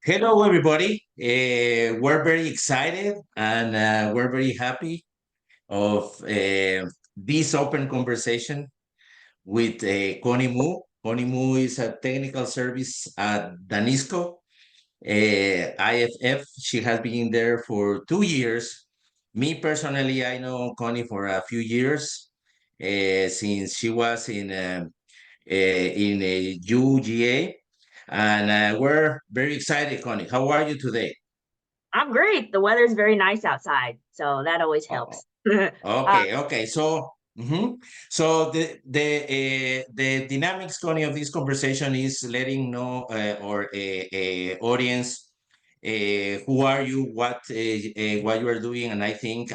Hello, everybody. We're very excited and we're very happy of this open conversation with Connie Mou. Connie Mou is a technical service at Danisco, IFF. She has been there for 2 years. Me personally, I know Connie for a few years since she was in a UGA. And we're very excited, Connie. How are you today? I'm great. The weather's very nice outside, so that always Oh, helps. uh, okay. So the dynamics, Connie, of this conversation is letting know or audience who are you, what you are doing, and I think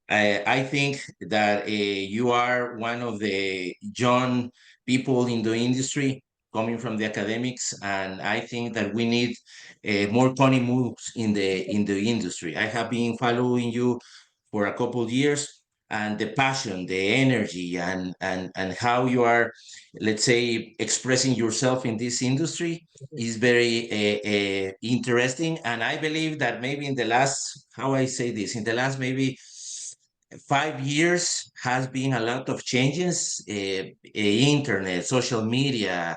I think that you are one of the young people in the industry coming from the academics, and I think that we need more Connie moves in the industry. I have been following you for a couple of years, and the passion, the energy, and how you are, let's say, expressing yourself in this industry is very interesting. And I believe that maybe in the last, how I say this, in the last maybe 5 years has been a lot of changes, internet, social media,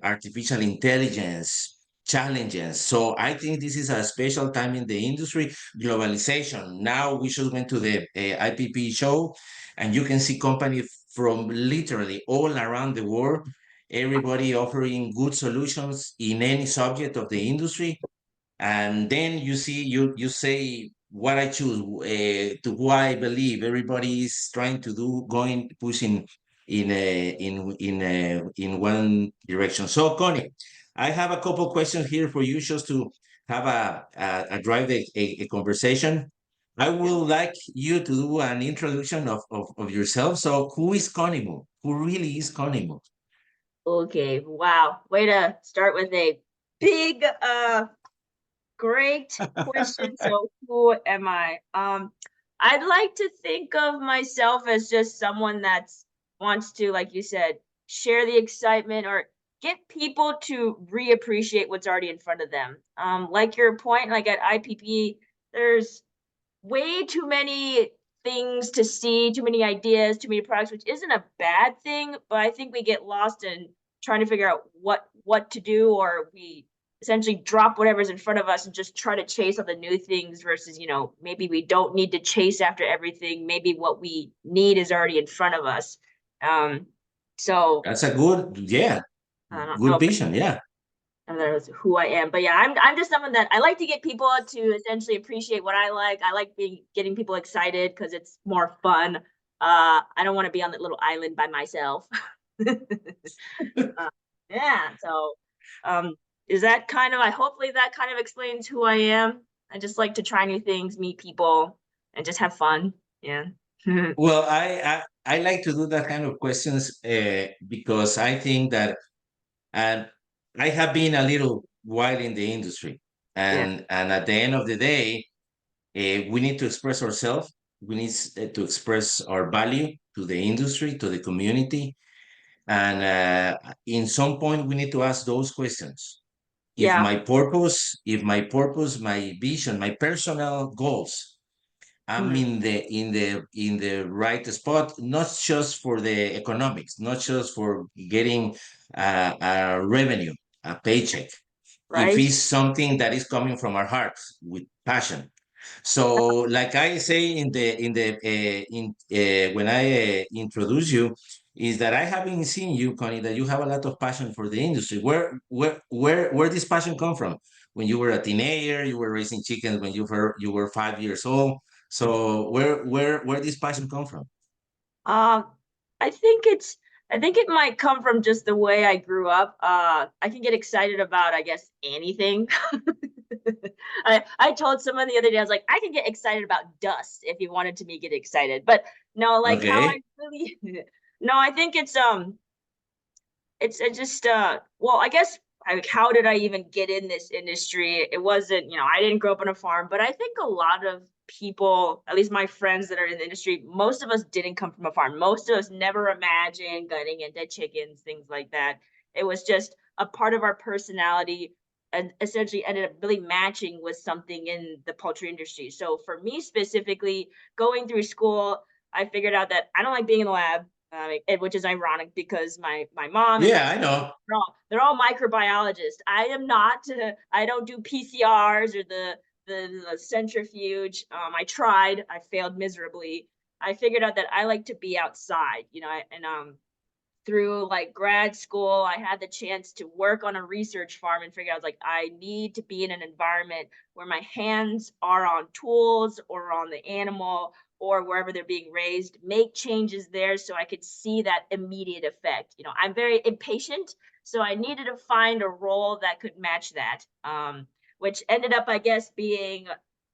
artificial intelligence, challenges. So I think this is a special time in the industry, globalization. Now we just went to the IPP show, and you can see companies from literally all around the world, everybody offering good solutions in any subject of the industry. And then you say what I choose, to who I believe. Everybody is trying to do, going, pushing in one direction. So, Connie, I have a couple questions here for you, just to have a drive a conversation. I would like you to do an introduction of yourself. So, who is Connie Mou? Who really is Connie Mou? okay, wow. Way to start with a big great question. So who am I? I'd like to think of myself as just someone that's wants to, like you said, share the excitement or get people to reappreciate what's already in front of them. Like your point, like at IPP, there's way too many things to see, too many ideas, too many products, which isn't a bad thing, but I think we get lost in trying to figure out what to do, or we essentially drop whatever's in front of us and just try to chase all the new things versus, maybe we don't need to chase after everything. Maybe what we need is already in front of us. Um, so That's a good, yeah, I don't know good if vision. Yeah. and that's who I am. But yeah, I'm just someone that I like to get people to essentially appreciate what I like. I like getting people excited because it's more fun. I don't want to be on that little island by myself. Yeah, so um is that kind of I hopefully that kind of explains who I am. I just like to try new things, meet people, and just have fun. Yeah. Well, I like to do that kind of questions because I think that, and I have been a little while in the industry, Yeah. and at the end of the day, we need to express ourselves. We need to express our value to the industry, to the community, and in some point, we need to ask those questions. Yeah. If my purpose, my vision, my personal goals, I'm Mhm. in the right spot, not just for the economics, not just for getting a revenue, a paycheck. If Right? it's something that is coming from our hearts with passion. So, like I say when I introduce you, is that I have been seeing you, Connie, that you have a lot of passion for the industry. Where this passion come from? When you were a teenager, you were raising chickens when you were 5 years old. So where this passion come from? Um, I think it might come from just the way I grew up. I can get excited about, I guess, anything. I told someone the other day, I was like, I can get excited about dust if you wanted to me get excited. But no, like how I Okay. really no, I think it's just well, I guess like how did I even get in this industry? It wasn't, I didn't grow up on a farm, but I think a lot of people, at least my friends that are in the industry, most of us didn't come from a farm. Most of us never imagined getting into chickens, things like that. It was just a part of our personality. essentially ended up really matching with something in the poultry industry. So for me specifically, going through school, I figured out that I don't like being in the lab, which is ironic because my mom and my Yeah, I know. they're all microbiologists. I am not. I don't do PCRs or the centrifuge. I tried. I failed miserably. I figured out that I like to be outside, and through like grad school, I had the chance to work on a research farm and figure out like I need to be in an environment where my hands are on tools or on the animal or wherever they're being raised, make changes there so I could see that immediate effect. I'm very impatient, so I needed to find a role that could match that. Which ended up, I guess, being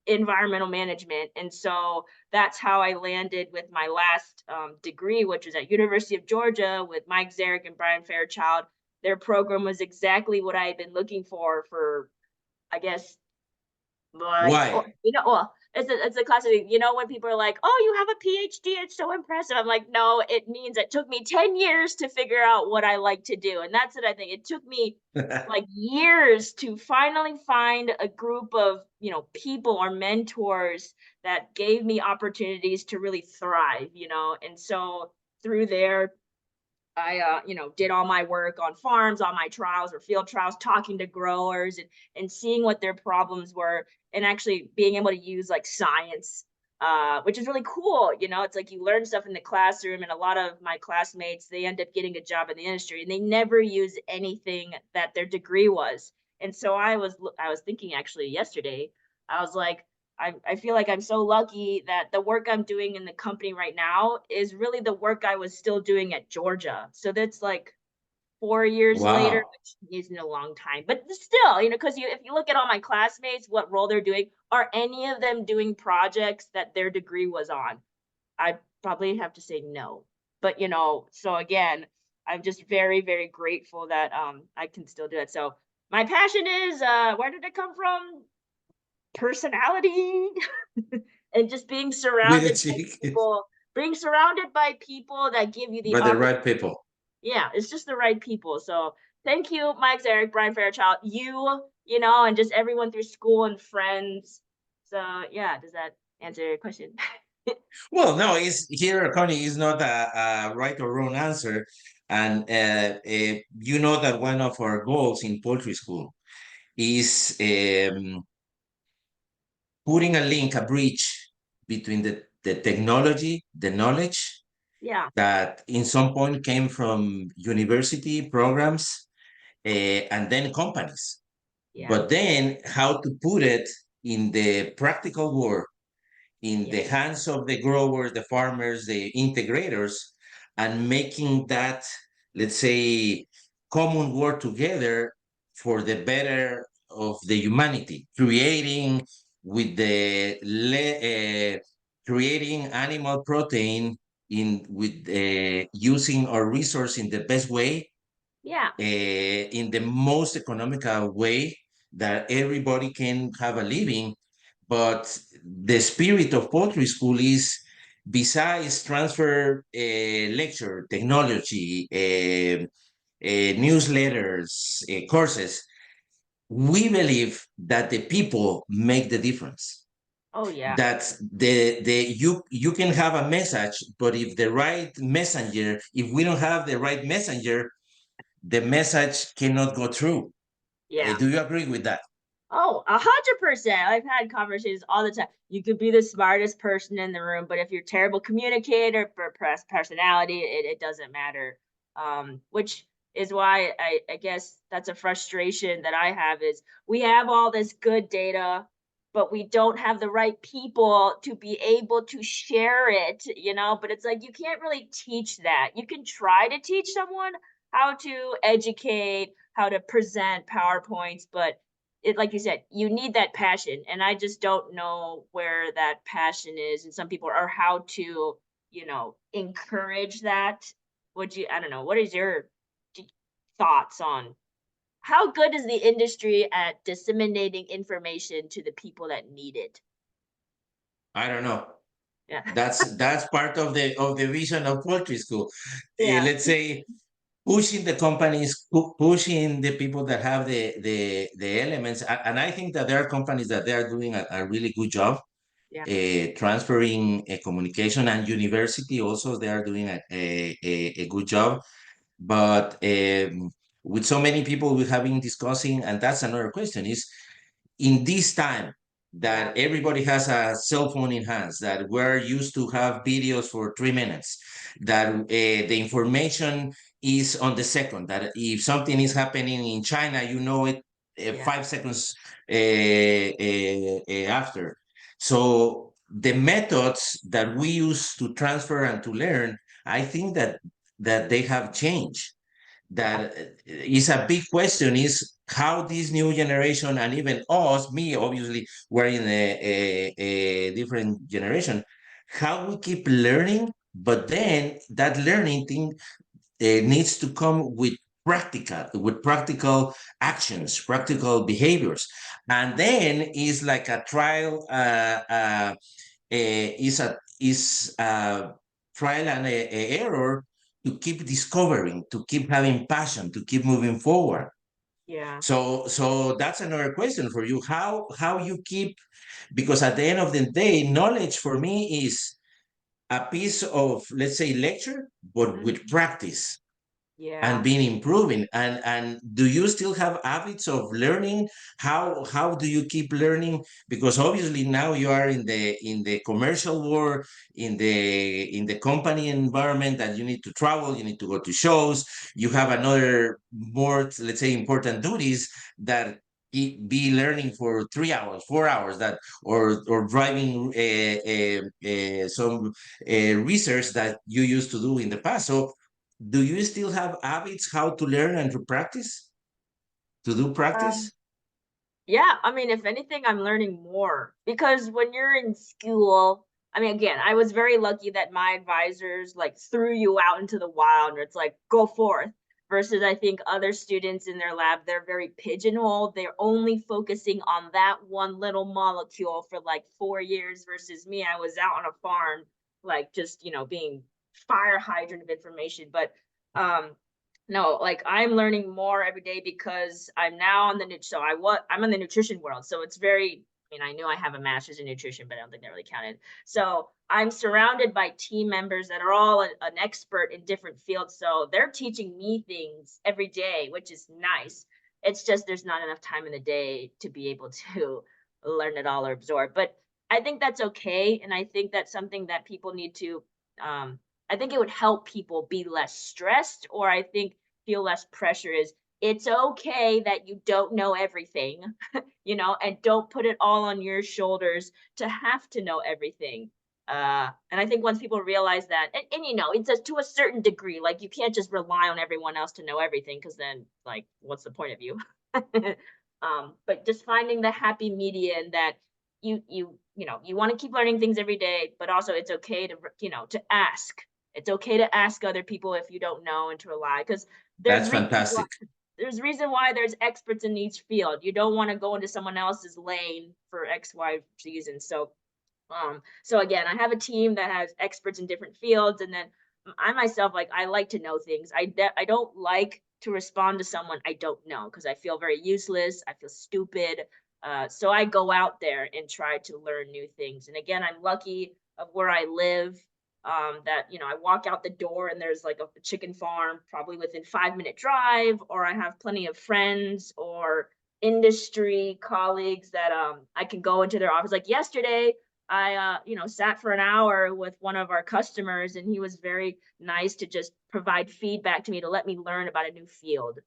environmental management. And so that's how I landed with my last degree, which was at University of Georgia with Mike Zarek and Brian Fairchild. Their program was exactly what I had been looking for, I guess, like, Why? well, it's a classic thing. When people are like, "Oh, you have a PhD, it's so impressive." I'm like, "No, it means it took me 10 years to figure out what I like to do." And that's what I think. It took me like years to finally find a group of, people or mentors that gave me opportunities to really thrive. And so through there, I, did all my work on farms, all my trials or field trials, talking to growers and seeing what their problems were, and actually being able to use like science, which is really cool. It's like you learn stuff in the classroom, and a lot of my classmates, they end up getting a job in the industry, and they never use anything that their degree was. And so I was thinking actually yesterday, I was like, I feel like I'm so lucky that the work I'm doing in the company right now is really the work I was still doing at Georgia. So that's like 4 years later, Wow. which isn't a long time, but still, because if you look at all my classmates, what role they're doing, are any of them doing projects that their degree was on? I'd probably have to say no. But so again, I'm just very, very grateful that I can still do it. So my passion is where did it come from? Personality and just With a chick, being surrounded by people that give you the but the opportunity. right people. Yeah, it's just the right people. So thank you, Mike, Eric, Brian Fairchild, and just everyone through school and friends. So yeah, does that answer your question? Well, no, it's here, Connie, is not a right or wrong answer. And you know that one of our goals in poultry school is putting a link, a bridge between the technology, the knowledge Yeah, that in some point came from university programs and then companies. yeah, But then how to put it in the practical world, in yeah, the hands of the growers, the farmers, the integrators, and making that, let's say, common work together for the better of the humanity, creating with creating animal protein in with using our resource in the best way, yeah. in the most economical way that everybody can have a living. But the spirit of poultry school is, besides transfer lecture, technology, newsletters, courses, we believe that the people make the difference. Oh yeah, That you can have a message, but if the right messenger, if we don't have the right messenger, the message cannot go through. yeah. Do you agree with that? Oh, 100%. I've had conversations all the time. You could be the smartest person in the room, but if you're a terrible communicator for personality, it doesn't matter. Which is why I guess that's a frustration that I have is we have all this good data, but we don't have the right people to be able to share it. But it's like you can't really teach that. You can try to teach someone how to educate, how to present PowerPoints, but like you said, you need that passion, and I just don't know where that passion is, and some people are how to, encourage that. I don't know, what is your thoughts on how good is the industry at disseminating information to the people that need it? I don't know. Yeah. That's part of the vision of poultry school. Yeah. Let's say pushing the companies, pushing the people that have the elements. And I think that there are companies that they are doing a really good job Yeah. transferring communication, and university also they are doing a good job. But with so many people we have been discussing, and that's another question, is in this time Yeah. that everybody has a cell phone in hands, that we're used to have videos for 3 minutes, that the information is on the second, that if something is happening in China, you know it Yeah. 5 seconds after. So the methods that we use to transfer and to learn, I think that they have changed. Yeah. That is a big question, is how this new generation, and even us, me obviously, we're in a different generation, how we keep learning, but then that learning thing needs to come with practical actions, practical behaviors. And then is like a trial is a trial and a error, to keep discovering, to keep having passion, to keep moving forward. Yeah. So that's another question for you. How you keep, because at the end of the day, knowledge for me is a piece of, let's say, lecture, but Mhm. with practice and Yeah. been improving. And do you still have habits of learning? How do you keep learning? Because obviously now you are in the commercial world, in the company environment, that you need to travel, you need to go to shows, you have another more, let's say, important duties, that be learning for 3 hours, 4 hours, that or driving some research that you used to do in the past. So do you still have habits how to learn and to practice, to do Um, practice? yeah, I mean, if anything, I'm learning more because when you're in school, I mean, again, I was very lucky that my advisors like threw you out into the wild and it's like, go forth. Versus, I think other students in their lab, they're very pigeonholed. They're only focusing on that one little molecule for like 4 years. Versus me, I was out on a farm, like just, being fire hydrant of information. But um, no, like I'm learning more every day because I'm now on the so I'm in the nutrition world. So it's very, I mean, I knew I have a master's in nutrition, but I don't think that really counted. So I'm surrounded by team members that are all an expert in different fields. So they're teaching me things every day, which is nice. It's just there's not enough time in the day to be able to learn it all or absorb. But I think that's okay. And I think that's something that people need to um I think it would help people be less stressed, or I think feel less pressure is it's okay that you don't know everything, and don't put it all on your shoulders to have to know everything. And I think once people realize that, and it's to a certain degree, like you can't just rely on everyone else to know everything, because then, like, what's the point of you? But just finding the happy median that you want to keep learning things every day, but also it's okay to to ask. It's okay to ask other people if you don't know and to rely, because there's That's reasons why fantastic. there's experts in each field. You don't want to go into someone else's lane for XY reason. So again, I have a team that has experts in different fields, and then I myself, like, I like to know things. I don't like to respond to someone I don't know because I feel very useless. I feel stupid. So I go out there and try to learn new things. And again, I'm lucky of where I live. That I walk out the door and there's like a chicken farm probably within 5-minute drive, or I have plenty of friends or industry colleagues that I can go into their office. Like yesterday, I, sat for an hour with one of our customers, and he was very nice to just provide feedback to me to let me learn about a new field.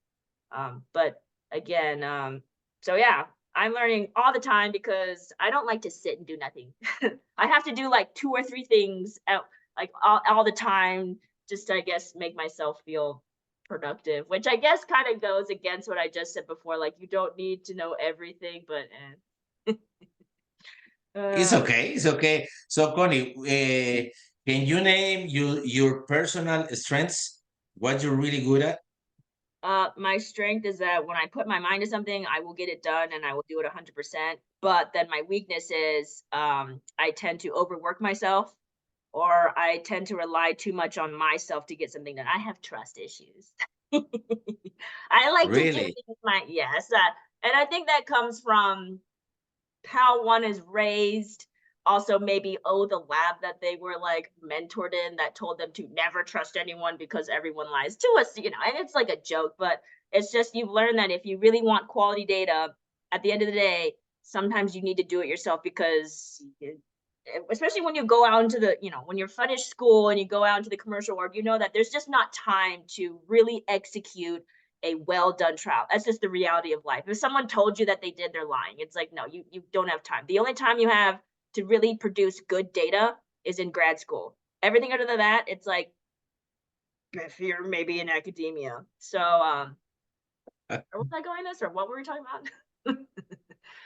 But again, so yeah, I'm learning all the time because I don't like to sit and do nothing. I have to do like 2 or 3 things at like all the time, just to, I guess, make myself feel productive, which I guess kind of goes against what I just said before. Like, you don't need to know everything, but It's uh, okay. It's okay. So, Connie, can you name your personal strengths? What you're really good at? My strength is that when I put my mind to something, I will get it done and I will do it 100%. But then my weakness is I tend to overwork myself, or I tend to rely too much on myself to get something done. I have trust issues. I like to do Really? things my yes, and I think that comes from how one is raised. Also, maybe the lab that they were like mentored in that told them to never trust anyone because everyone lies to us, and it's like a joke, but it's just you've learned that if you really want quality data, at the end of the day, sometimes you need to do it yourself because especially when you go out into when you're finished school and you go out into the commercial world, you know that there's just not time to really execute a well done trial. That's just the reality of life. If someone told you that they did, they're lying. It's like, no, you don't have time. The only time you have to really produce good data is in grad school. Everything other than that, it's like if you're maybe in academia. So where was I going this or what were we talking about?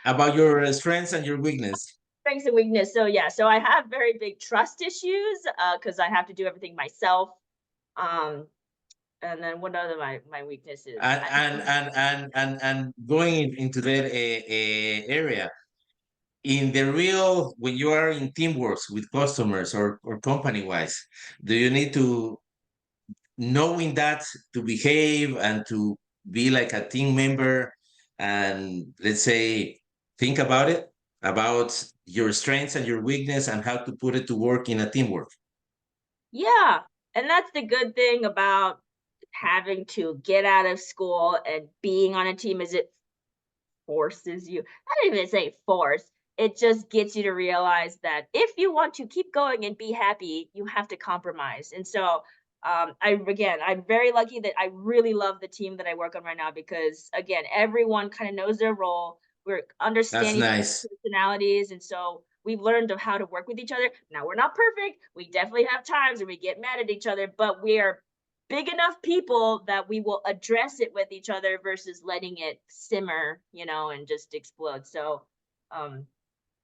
About your strengths and your weakness. Strengths and weakness. So yeah, so I have very big trust issues because I have to do everything myself. Um, and then what other my weaknesses? And going into that area, in the real, when you are in teamworks with customers or company wise, do you need to knowing that to behave and to be like a team member and let's say think about it, about your strengths and your weakness and how to put it to work in a teamwork? Yeah, and that's the good thing about having to get out of school and being on a team is it forces you. I don't even say force. It just gets you to realize that if you want to keep going and be happy, you have to compromise. And so, I'm very lucky that I really love the team that I work on right now because, again, everyone kind of knows their role. We're That's understanding nice. personalities, and so we've learned of how to work with each other. Now we're not perfect. We definitely have times where we get mad at each other, but we are big enough people that we will address it with each other versus letting it simmer, and just explode. So, um,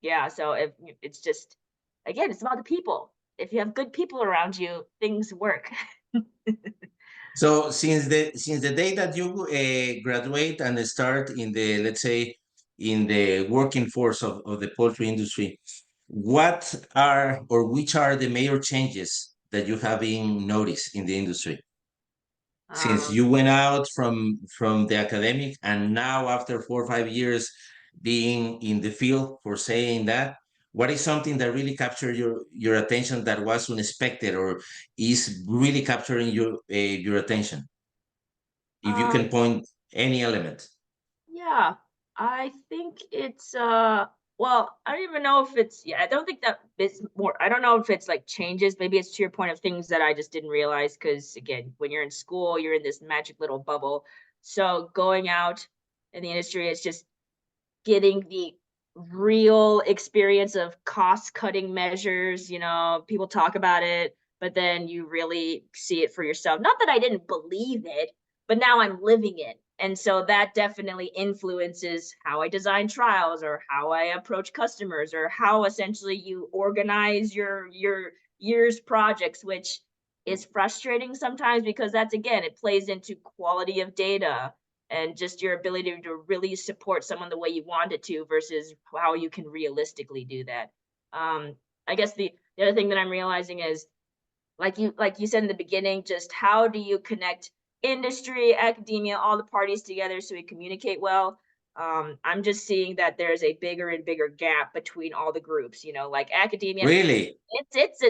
yeah. So if it's just, again, it's about the people. If you have good people around you, things work. So since the day that you graduate and start in the, let's say, in the working force of the poultry industry, what are or which are the major changes that you have been noticed in the industry since Um, you went out from the academic and now after 4 or 5 years being in the field for saying that, what is something that really captured your attention that was unexpected or is really capturing your attention, if you um, can point any element? Yeah, I think it's well, I don't even know if it's I don't think that it's more I don't know if it's like changes. Maybe it's to your point of things that I just didn't realize because again, when you're in school, you're in this magic little bubble. So going out in the industry, it's just getting the real experience of cost cutting measures. People talk about it, but then you really see it for yourself. Not that I didn't believe it, but now I'm living it. And so that definitely influences how I design trials or how I approach customers or how essentially you organize your year's projects, which is frustrating sometimes because that's again, it plays into quality of data and just your ability to really support someone the way you want it to versus how you can realistically do that. Um, I guess the other thing that I'm realizing is like you said in the beginning, just how do you connect industry, academia, all the parties together so we communicate well. I'm just seeing that there's a bigger and bigger gap between all the groups. Like academia, Really? it's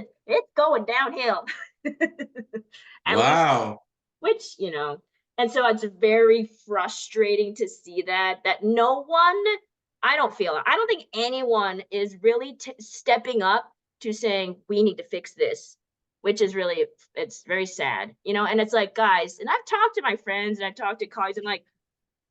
going downhill. At least Wow. which, and so it's very frustrating to see that no one I don't think anyone is really stepping up to saying we need to fix this, which is really it's very sad, and it's like guys, and I've talked to my friends and I've talked to colleagues, I'm like,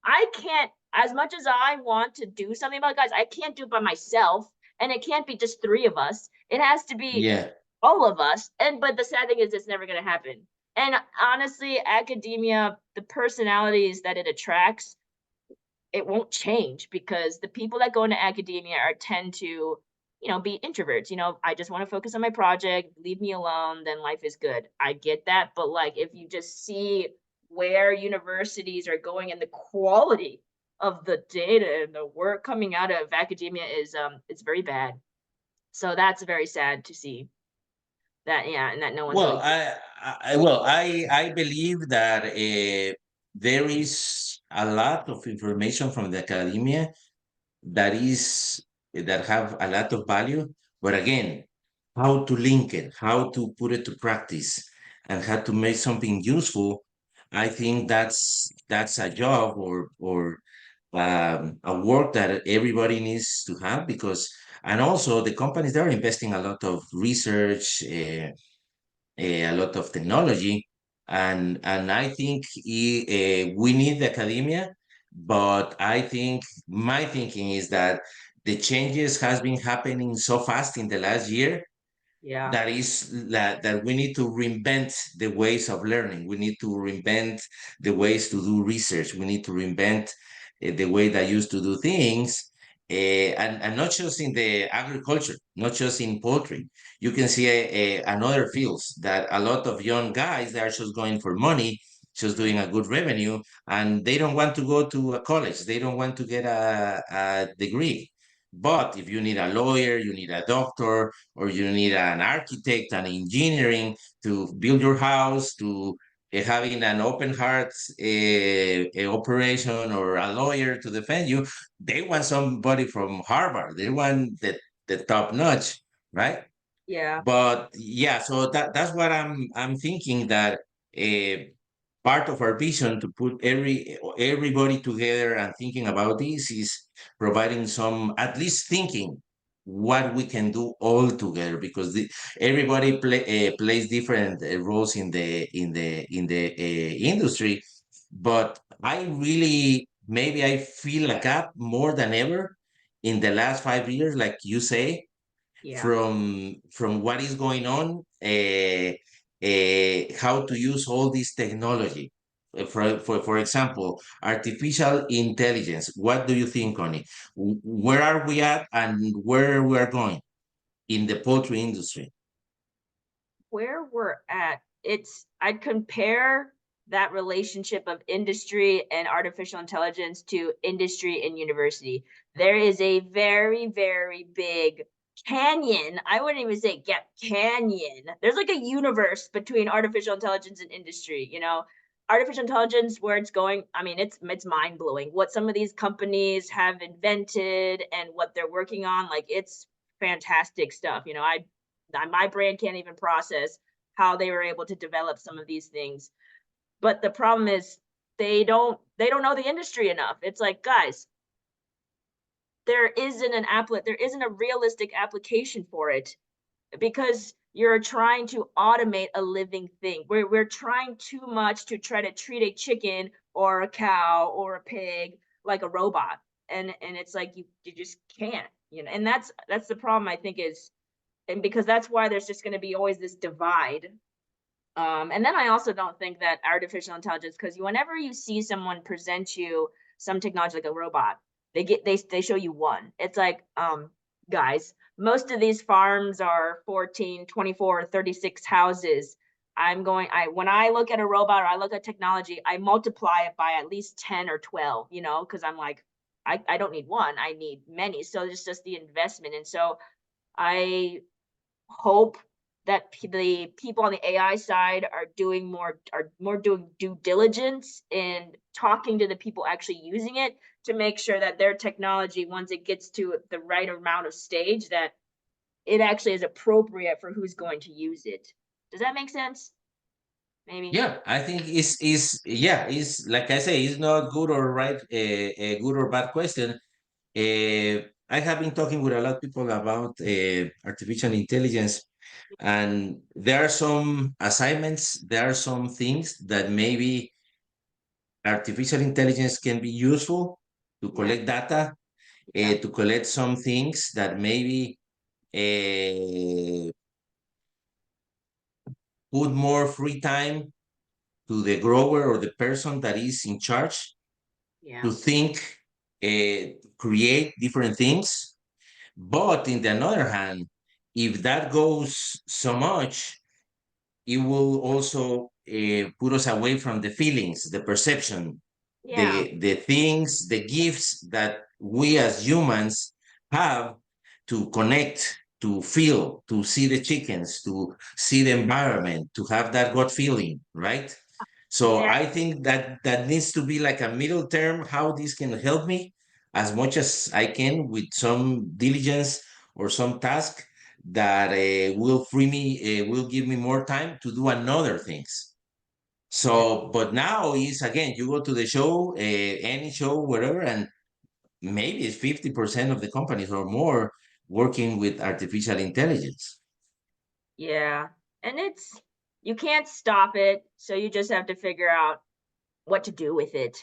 I can't as much as I want to do something about it, guys, I can't do it by myself. And it can't be just three of us. It has to be Yeah. all of us. And but the sad thing is it's never gonna happen. And honestly, academia, the personalities that it attracts, it won't change because the people that go into academia are tend to, be introverts. I just want to focus on my project, leave me alone, then life is good. I get that, but like if you just see where universities are going and the quality of the data and the work coming out of academia is it's very bad. So that's very sad to see. that, yeah, and that no one's Well, really. I believe that there is a lot of information from the academia that is that have a lot of value, but again, how to link it, how to put it to practice, and how to make something useful. I think that's a job or a work that everybody needs to have because, and also the companies they are investing a lot of research. A lot of technology, and I think we need the academia, but I think my thinking is that the changes has been happening so fast in the last year Yeah, that we need to reinvent the ways of learning. We need to reinvent the ways to do research. We need to reinvent the way that used to do things, and not just in the agriculture, not just in poultry. You can see another fields that a lot of young guys they are just going for money, just doing a good revenue, and they don't want to go to a college. They don't want to get a degree. But if you need a lawyer, you need a doctor, or you need an architect, an engineering to build your house, to having an open heart operation, or a lawyer to defend you, they want somebody from Harvard. They want the top notch, right? yeah, But yeah, so that's what I'm thinking that uh, part of our vision to put everybody together and thinking about this is providing some at least thinking what we can do all together because everybody plays different roles in the industry, but I really maybe I feel a gap more than ever in the last 5 years, like you say, yeah. from what is going on, how to use all this technology. For example, artificial intelligence. What do you think, Connie? Where are we at and where we are going in the poultry industry? Where we're at, I'd compare that relationship of industry and artificial intelligence to industry and university. There is a very, very big canyon. I wouldn't even say gap canyon. There's like a universe between artificial intelligence and industry, you know. Artificial intelligence, where it's going, I mean, it's mind blowing what some of these companies have invented and what they're working on. Like it's fantastic stuff. You know, my brain can't even process how they were able to develop some of these things. But the problem is they don't know the industry enough. It's like, guys, there isn't a realistic application for it because you're trying to automate a living thing. We're trying too much to try to treat a chicken or a cow or a pig like a robot. And it's like you just can't, you know. And that's the problem I think is, and because that's why there's just going to be always this divide. And then I also don't think that artificial intelligence, because whenever you see someone present you some technology like a robot, they show you one. It's like, guys, most of these farms are 14, 24, 36 houses. When I look at a robot or I look at technology, I multiply it by at least 10 or 12, you know, because I'm like, I don't need one, I need many. So it's just the investment. And so I hope that the people on the AI side are more doing due diligence and talking to the people actually using it to make sure that their technology, once it gets to the right amount of stage, that it actually is appropriate for who's going to use it. Does that make sense? Maybe. Yeah, I think it's yeah, it's like I say, it's not good or right, a good or bad question. I have been talking with a lot of people about artificial intelligence, and there are some assignments, there are some things that maybe artificial intelligence can be useful to Yeah. collect data, Yeah. to collect some things that maybe uh, put more free time to the grower or the person that is in charge Yeah. to think, create different things. But in the other hand, if that goes so much, it will also put us away from the feelings, the perception, Yeah. the things, the gifts that we as humans have to connect. to feel, to see the chickens, to see the environment, to have that gut feeling, right? So Yeah. I think that that needs to be like a middle term, how this can help me as much as I can with some diligence or some task that will free me, will give me more time to do another things. So, but now is again, you go to the show, any show, wherever, and maybe it's 50% of the companies or more working with artificial intelligence. Yeah. And it's, you can't stop it. So you just have to figure out what to do with it.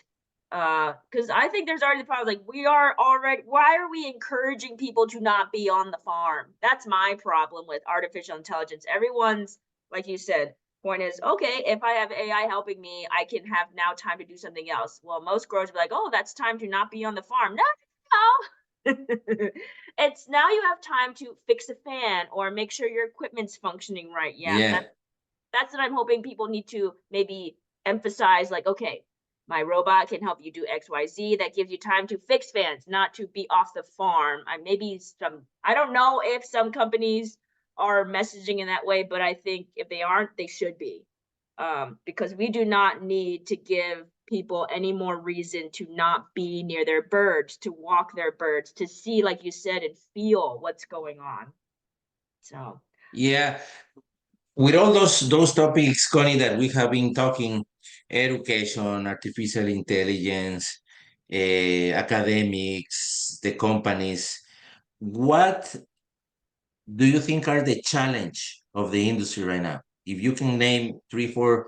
Because I think there's already the problem. Like, we are already, why are we encouraging people to not be on the farm? That's my problem with artificial intelligence. Everyone's, like you said, point is, okay, if I have AI helping me, I can have now time to do something else. Well, most growers be like, oh, that's time to not be on the farm. No, no. It's now you have time to fix a fan or make sure your equipment's functioning right. Yeah, Yeah. that's what I'm hoping people need to maybe emphasize, like, okay, my robot can help you do XYZ. That gives you time to fix fans, not to be off the farm. I maybe some, I don't know if some companies are messaging in that way, but I think if they aren't, they should be. Because we do not need to give people any more reason to not be near their birds, to walk their birds, to see, like you said, and feel what's going on. So, Yeah. With all those topics, Connie, that we have been talking, education, artificial intelligence, academics, the companies, what do you think are the challenge of the industry right now? If you can name three, four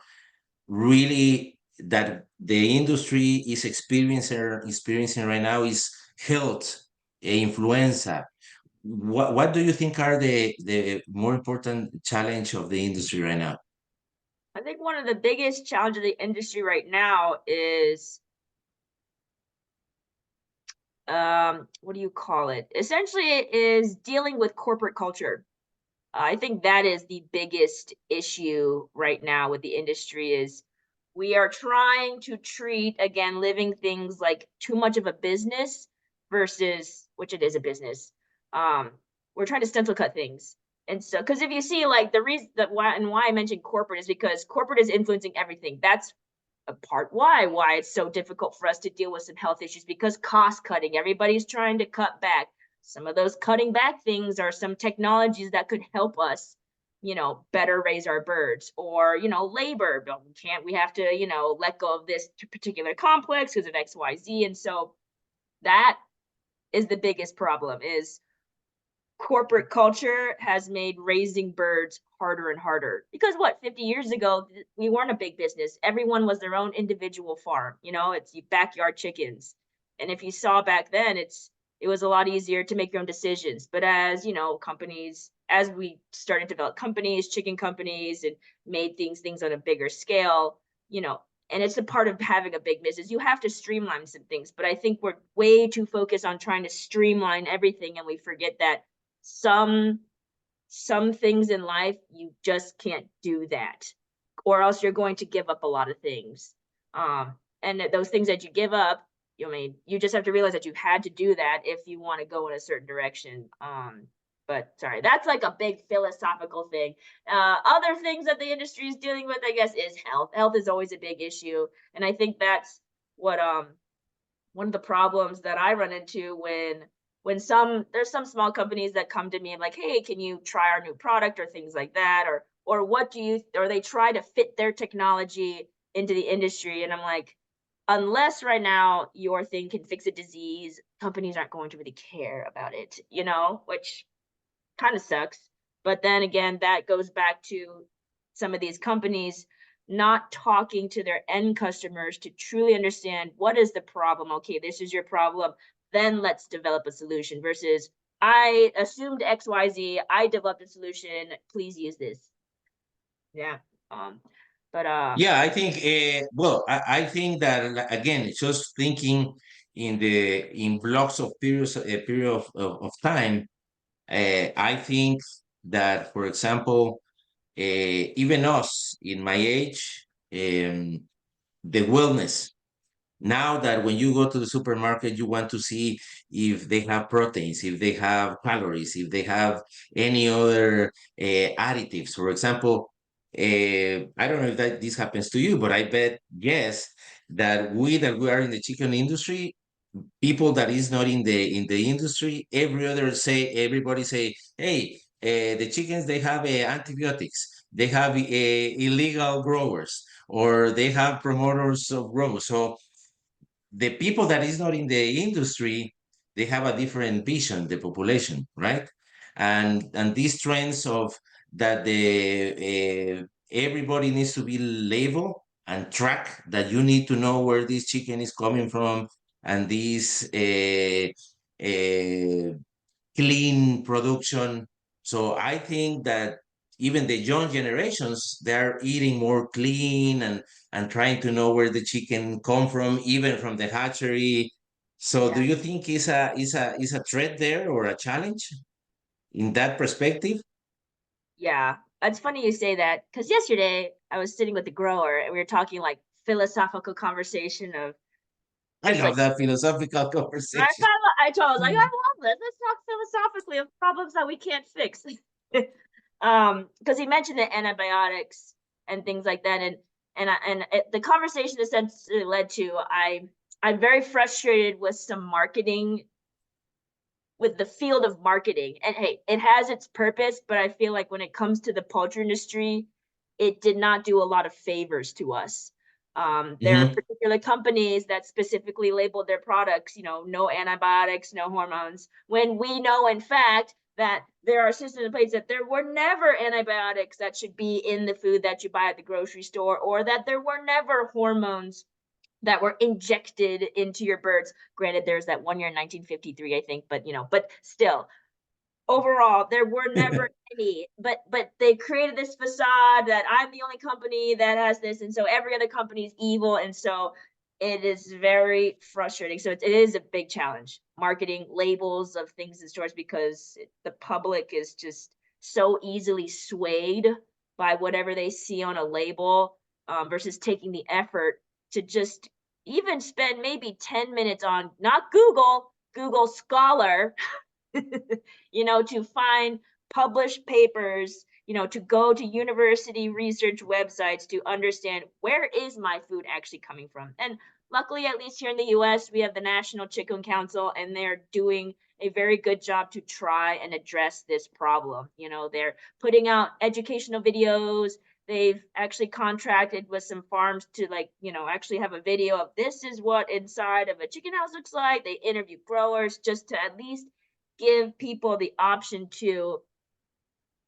really that the industry is experiencing right now is health, influenza. What do you think are the more important challenge of the industry right now? I think one of the biggest challenges of the industry right now is what do you call it? Essentially, it is dealing with corporate culture. I think that is the biggest issue right now with the industry is we are trying to treat again living things like too much of a business versus which it is a business. Um, we're trying to stencil cut things. And so, because if you see, like the reason that why I mentioned corporate is because corporate is influencing everything. That's a part why it's so difficult for us to deal with some health issues because cost cutting. Everybody's trying to cut back. Some of those cutting back things are some technologies that could help us, better raise our birds or, labor. But we have to, let go of this particular complex because of XYZ. And so that is the biggest problem is corporate culture has made raising birds harder and harder because what 50 years ago we weren't a big business, everyone was their own individual farm, it's your backyard chickens. And if you saw back then, it was a lot easier to make your own decisions. But as companies, as we started to develop companies, chicken companies, and made things on a bigger scale, and it's a part of having a big business, you have to streamline some things. But I think we're way too focused on trying to streamline everything and we forget that some some things in life you just can't do that or else you're going to give up a lot of things. And those things that you give up, you just have to realize that you had to do that if you want to go in a certain direction. But sorry, that's like a big philosophical thing. Other things that the industry is dealing with, I guess, is health is always a big issue, and I think that's what one of the problems that I run into when there's some small companies that come to me and like, hey, can you try our new product or things like that, or what do you, or they try to fit their technology into the industry, and I'm like, unless right now your thing can fix a disease, companies aren't going to really care about it, which kind of sucks. But then again, that goes back to some of these companies not talking to their end customers to truly understand what is the problem. Okay, this is your problem. Then let's develop a solution versus I assumed XYZ, I developed a solution, please use this. Yeah. But Yeah, I think. Well, I think that again, it's just thinking in blocks of periods, a period of time. I think that, for example, even us in my age, the wellness. Now that when you go to the supermarket, you want to see if they have proteins, if they have calories, if they have any other additives. For example, I don't know if this happens to you, but I bet yes that we are in the chicken industry, people that is not in the industry, everybody say, hey, the chickens they have antibiotics, they have illegal growers, or they have promoters of growers. So the people that is not in the industry, they have a different vision, the population, right? And these trends of that the everybody needs to be labeled and track, that you need to know where this chicken is coming from, and this clean production. So I think that even the young generations, they're eating more clean and trying to know where the chicken come from, even from the hatchery. So do Yeah. you think is a threat there or a challenge in that perspective? Yeah. It's funny you say that because yesterday I was sitting with the grower and we were talking like philosophical conversation of I just love like that philosophical conversation. I told I was like, I love this. Let's talk philosophically of problems that we can't fix. Because he mentioned the antibiotics and things like that, the conversation essentially led to I'm very frustrated with some marketing with the field of marketing. And hey, it has its purpose, but I feel like when it comes to the poultry industry, it did not do a lot of favors to us. There are Hmm. particular companies that specifically labeled their products, no antibiotics, no hormones, when we know, in fact, that there are systems in place that there were never antibiotics that should be in the food that you buy at the grocery store, or that there were never hormones that were injected into your birds. Granted, there's that one year in 1953, I think, but still, overall, there were never any. But they created this facade that I'm the only company that has this, and so every other company is evil, and so it is very frustrating. So it is a big challenge marketing labels of things in stores because the public is just so easily swayed by whatever they see on a label versus taking the effort to just even spend maybe 10 minutes on not Google Scholar, to find published papers, to go to university research websites to understand where is my food actually coming from. And luckily, at least here in the US, we have the National Chicken Council, and they're doing a very good job to try and address this problem. They're putting out educational videos. They've actually contracted with some farms to actually have a video of this is what inside of a chicken house looks like. They interview growers just to at least give people the option to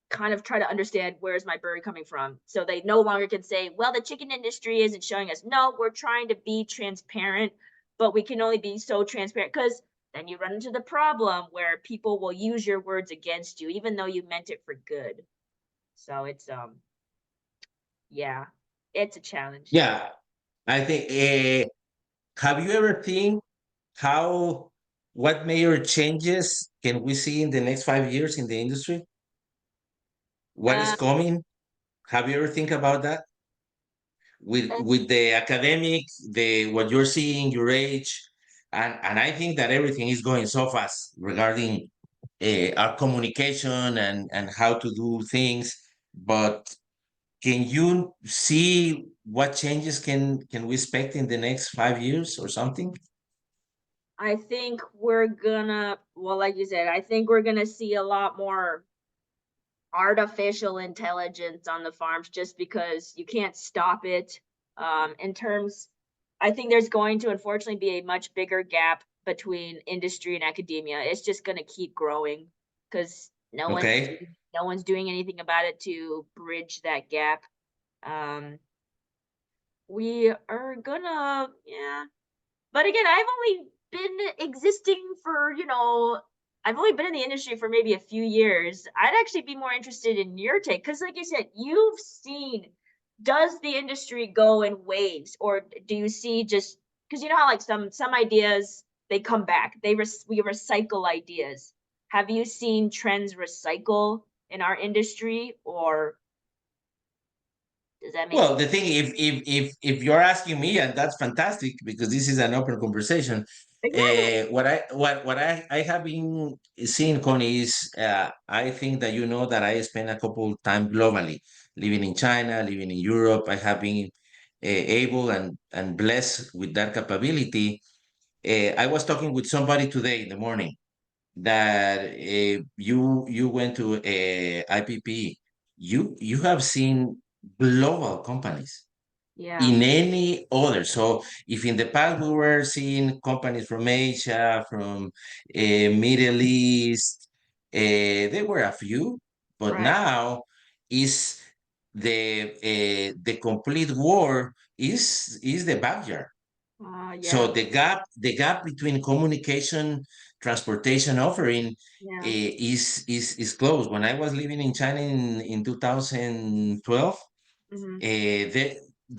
kind of try to understand where's my bird coming from. So they no longer can say, well, the chicken industry isn't showing us. No, we're trying to be transparent, but we can only be so transparent because then you run into the problem where people will use your words against you, even though you meant it for good. So it's yeah, it's a challenge. Yeah, I think. Have you ever think how what major changes can we see in the next 5 years in the industry? What is Uh, coming? Have you ever think about that with the academic, the what you're seeing, your age, and I think that everything is going so fast regarding our communication and how to do things. But can you see what changes can we expect in the next 5 years or something? I think we're gonna, well, like you said, I think we're gonna see a lot more artificial intelligence on the farms just because you can't stop it. In terms, I think there's going to unfortunately be a much bigger gap between industry and academia. It's just going to keep growing because Okay. no one's doing anything about it to bridge that gap. Um, we are gonna, yeah, but again, I've only been existing for, I've only been in the industry for maybe a few years. I'd actually be more interested in your take because, like you said, you've seen, does the industry go in waves, or do you see just because you know how like some ideas they come back, we recycle ideas. Have you seen trends recycle in our industry, or Does that make Well, sense? the thing, if you're asking me, and that's fantastic because this is an open conversation. Exactly. What I have been seeing, Connie, is I think that you know that I spent a couple time globally, living in China, living in Europe. I have been able and blessed with that capability. I was talking with somebody today in the morning that you went to IPP. You have seen global companies Yeah. in any other. So if in the past we were seeing companies from Asia, from Middle East, there were a few, but Right. now is the complete war is the backyard. So Yeah. the gap between communication, transportation offering Yeah. is closed. When I was living in China in 2012, Hmm.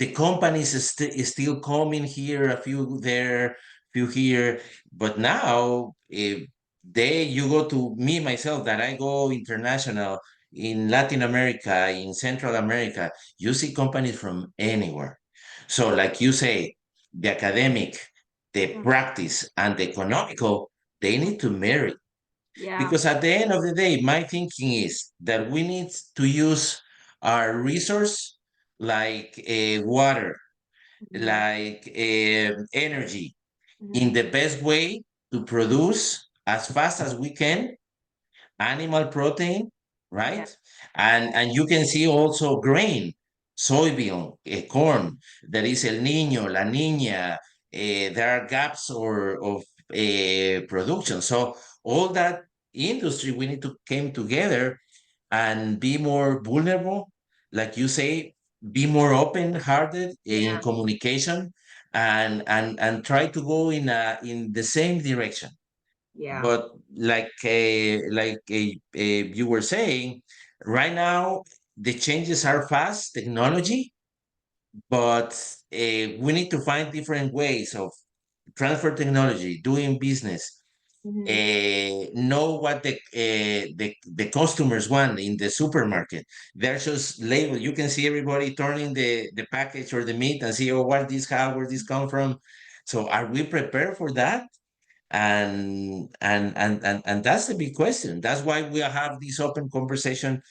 the companies is still coming here, a few there, few here, but now you go to me myself that I go international in Latin America, in Central America, you see companies from anywhere. So, like you say, the academic, the practice, and the economical, they need to marry. Yeah. Because at the end of the day, my thinking is that we need to use our resource like water, Hmm. like energy, in Hmm. the best way to produce as fast as we can animal protein, Yeah. right? And you can see also grain, soybean, corn. There is El Nino, La Nina. There are gaps of production. So all that industry, we need to come together and be more vulnerable, like you say, be more open-hearted in Yeah. communication, and try to go in the same direction. Yeah. But you were saying, right now the changes are fast, technology, but we need to find different ways of transfer technology, doing business, Hmm. know what the customers want in the supermarket. There's just label. You can see everybody turning the package or the meat and see, oh, what this have, where this come from. So are we prepared for that? And that's the big question. That's why we have this open conversation,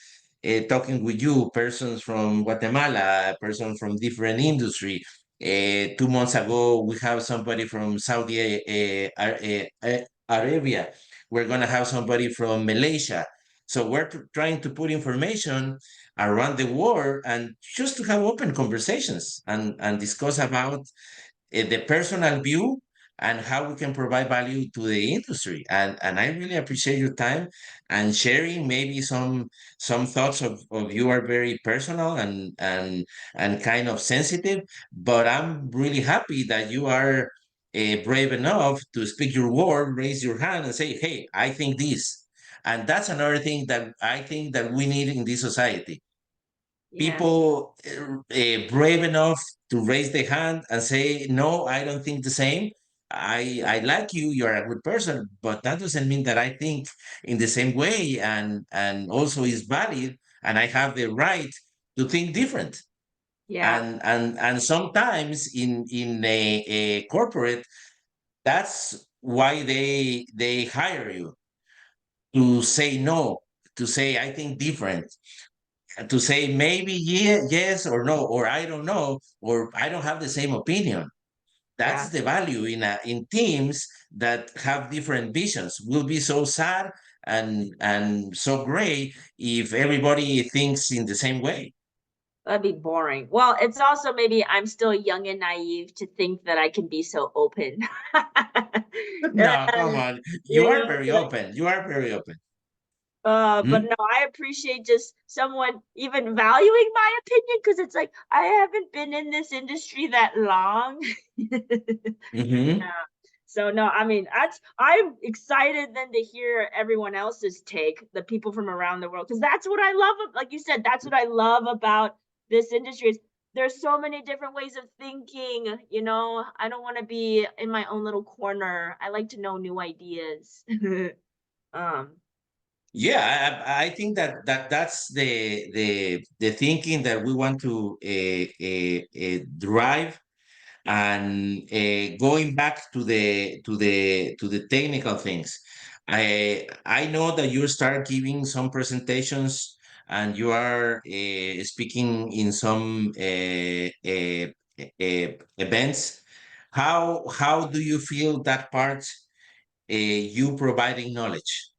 talking with you, persons from Guatemala, persons from different industry. 2 months ago, we have somebody from Saudi Arabia. We're gonna have somebody from Malaysia. So we're trying to put information around the world and just to have open conversations and discuss about the personal view and how we can provide value to the industry. And I really appreciate your time and sharing. Maybe some thoughts of you are very personal and kind of sensitive, but I'm really happy that you are brave enough to speak your word, raise your hand, and say, "Hey, I think this." And that's another thing that I think that we need in this society, Yeah. people brave enough to raise their hand and say, no, I don't think the same. I like you, you're a good person, but that doesn't mean that I think in the same way, and also is valid, and I have the right to think different. Yeah. And sometimes in a corporate, that's why they hire you, to say no, to say I think different, to say maybe yes or no, or I don't know, or I don't have the same opinion. That's Yeah. the value in teams that have different visions. Will be so sad and so great if everybody thinks in the same way. That'd be boring. Well, it's also maybe I'm still young and naive to think that I can be so open. No, come And, on. You you are know, very open. You are very open. but Hmm? no, I appreciate just someone even valuing my opinion because it's like I haven't been in this industry that long. Hmm. So no, I mean I'm excited then to hear everyone else's take, the people from around the world, because that's what I love. Like you said, that's what I love about this industry. Is there's so many different ways of thinking. I don't want to be in my own little corner. I like to know new ideas. um, Yeah, I think that's the thinking that we want to drive. And going back to the technical things, I know that you start giving some presentations and you are speaking in some events. How do you feel that part? You providing knowledge.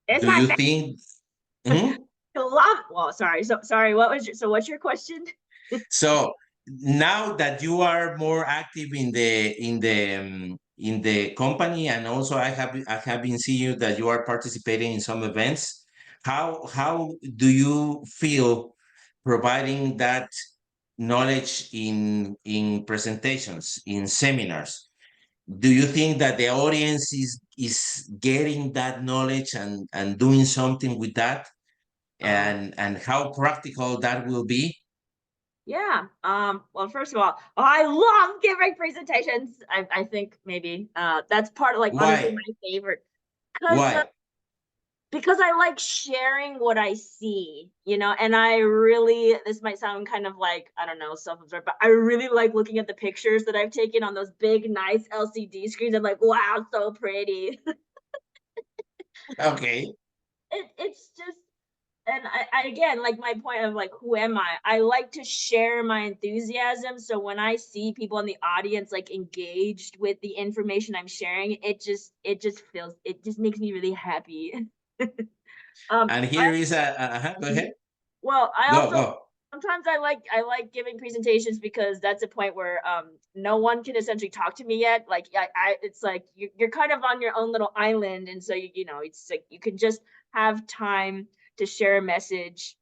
It's Do my you think? Mhm. love. Well, sorry. So sorry. What's your question? So now that you are more active in the company, and also I have been seeing you that you are participating in some events. How do you feel providing that knowledge in presentations, in seminars? Do you think that the audience is getting that knowledge and doing something with that, Uh, and how practical that will be? yeah. Well, first of all, I love giving presentations. I think maybe that's part of like honestly Why? my favorite because Why? because I like sharing what I see, you know, and I really, this might sound kind of like, I don't know, self absorbed, but I really like looking at the pictures that I've taken on those big, nice LCD screens. I'm like, wow, so pretty. Okay. It's just, and I again, like my point of like, who am I? I like to share my enthusiasm. So when I see people in the audience like engaged with the information I'm sharing, it just makes me really happy. And I here is go Mhm. ahead. Well, I Go, also go. sometimes I like giving presentations because that's a point where no one can essentially talk to me yet. Like I it's like you're kind of on your own little island, and so you know it's like you can just have time to share a message,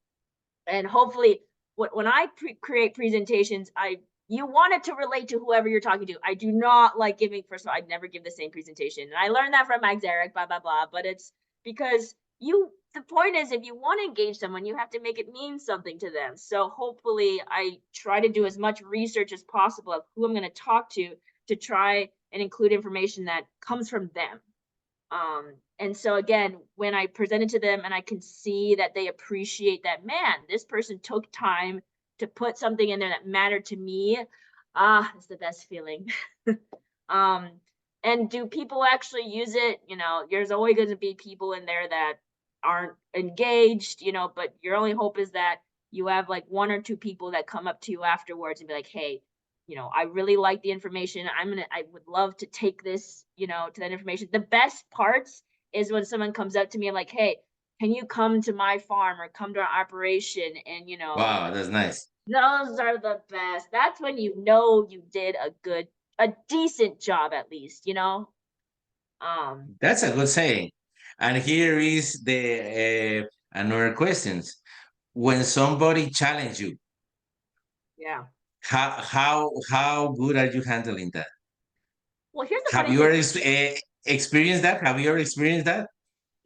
and hopefully when I create presentations, I you want it to relate to whoever you're talking to. I do not like giving, first of all, I'd never give the same presentation. And I learned that from Max Eric, blah, blah, blah. But it's because the point is, if you want to engage someone, you have to make it mean something to them. So hopefully, I try to do as much research as possible of who I'm going to talk to try and include information that comes from them. And so again, when I present it to them and I can see that they appreciate that, man, this person took time to put something in there that mattered to me. It's the best feeling. um, and do people actually use it? You know, there's always going to be people in there that aren't engaged, you know, but your only hope is that you have like one or two people that come up to you afterwards and be like, hey, you know, I really like the information. I would love to take this, you know, to that information. The best parts is when someone comes up to me and like, hey, can you come to my farm or come to our operation? And, you know, Wow, that's nice. those are the best. That's when you know you did a decent job at least, you know? Um, That's a good saying. And here is the another questions. When somebody challenge you, yeah. how good are you handling that? Well, here's the Have funny you thing. ever experienced that? Have you ever experienced that?